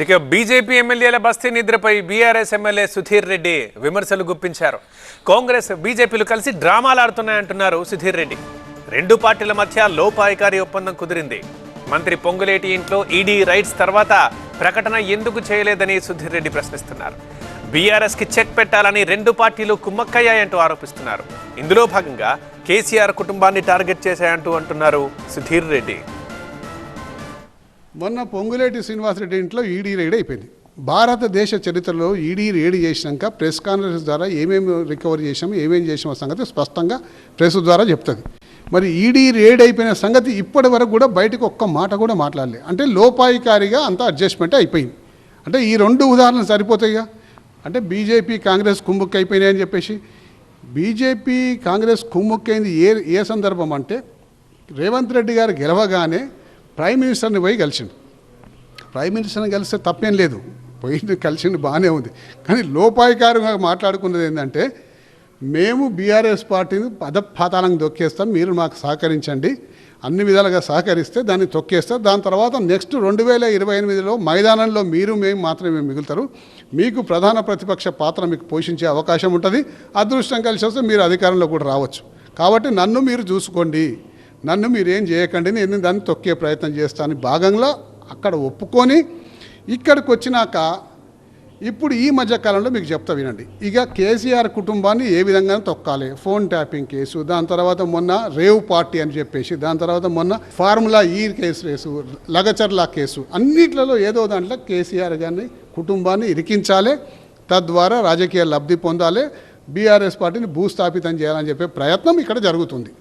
ఇక బీజేపీ ఎమ్మెల్యేల బస్తీ నిద్రపై బీఆర్ఎస్ ఎమ్మెల్యే సుధీర్ రెడ్డి విమర్శలు గుప్పించారు. కాంగ్రెస్ బీజేపీలు కలిసి డ్రామాలు ఆడుతున్నాయంటున్నారు సుధీర్ రెడ్డి. రెండు పార్టీల మధ్య లోపాయికారి ఒప్పందం కుదిరింది. మంత్రి పొంగులేటి ఇంట్లో ఈడీ రైట్స్ తర్వాత ప్రకటన ఎందుకు చేయలేదని సుధీర్ రెడ్డి ప్రశ్నిస్తున్నారు. బీఆర్ఎస్ కి చెక్ పెట్టాలని రెండు పార్టీలు కుమ్మక్కయ్యాయంటూ ఆరోపిస్తున్నారు. ఇందులో భాగంగా కేసీఆర్ కుటుంబాన్ని టార్గెట్ చేశాయంటూ అంటున్నారు సుధీర్ రెడ్డి. మొన్న పొంగులేటి శ్రీనివాసరెడ్డి ఇంట్లో ఈడీ రైడ్ అయిపోయింది. భారతదేశ చరిత్రలో ఈడీ రైడ్ చేసినాక ప్రెస్ కాన్ఫరెన్స్ ద్వారా ఏమేమి రికవరీ చేసామో ఏమేమి చేసామో సంగతి స్పష్టంగా ప్రెస్ ద్వారా చెప్తుంది. మరి ఈడీ రైడ్ అయిపోయిన సంగతి ఇప్పటి వరకు కూడా బయటకు ఒక్క మాట కూడా మాట్లాడలే. అంటే లోపాయికారిగా అంత అడ్జస్ట్మెంట్ అయిపోయింది. అంటే ఈ రెండు ఉదాహరణలు సరిపోతాయిగా. అంటే బీజేపీ కాంగ్రెస్ కుమ్ముక్కు అయిపోయినాయని చెప్పేసి బీజేపీ కాంగ్రెస్ కుమ్ముక్కైంది ఏ సందర్భం అంటే రేవంత్ రెడ్డి గారు గెలవగానే ప్రైమ్ మినిస్టర్ని పోయి కలిసిండు. ప్రైమ్ మినిస్టర్ని కలిస్తే తప్పేం లేదు, పోయి కలిసిండు బాగానే ఉంది. కానీ లోపాయికారంగా మాట్లాడుకున్నది ఏంటంటే మేము బీఆర్ఎస్ పార్టీని పదపాతాళంగా తొక్కేస్తాం, మీరు మాకు సహకరించండి, అన్ని విధాలుగా సహకరిస్తే దాన్ని తొక్కేస్తారు. దాని తర్వాత నెక్స్ట్ 2028లో మైదానంలో మీరు మేము మాత్రమే మిగులుతారు, మీకు ప్రధాన ప్రతిపక్ష పాత్ర మీకు పోషించే అవకాశం ఉంటుంది, అదృష్టం కలిసి వస్తే మీరు అధికారంలో కూడా రావచ్చు, కాబట్టి నన్ను మీరు చూసుకోండి, నన్ను మీరేం చేయకండి, నేను దాన్ని తొక్కే ప్రయత్నం చేస్తాను భాగంగా అక్కడ ఒప్పుకొని ఇక్కడికి వచ్చినాక ఇప్పుడు ఈ మధ్యకాలంలో మీకు చెప్తా వినండి. ఇక కేసీఆర్ కుటుంబాన్ని ఏ విధంగా తొక్కాలి, ఫోన్ ట్యాపింగ్ కేసు, దాని తర్వాత మొన్న రేవ్ పార్టీ అని చెప్పేసి, దాని తర్వాత మొన్న ఫార్ములా కేసు, లగచర్ల కేసు, అన్నిట్లలో ఏదో దాంట్లో కేసీఆర్ గారిని కుటుంబాన్ని ఇరికించాలి, తద్వారా రాజకీయ లబ్ధి పొందాలి, బీఆర్ఎస్ పార్టీని భూస్థాపితం చేయాలని చెప్పే ప్రయత్నం ఇక్కడ జరుగుతుంది.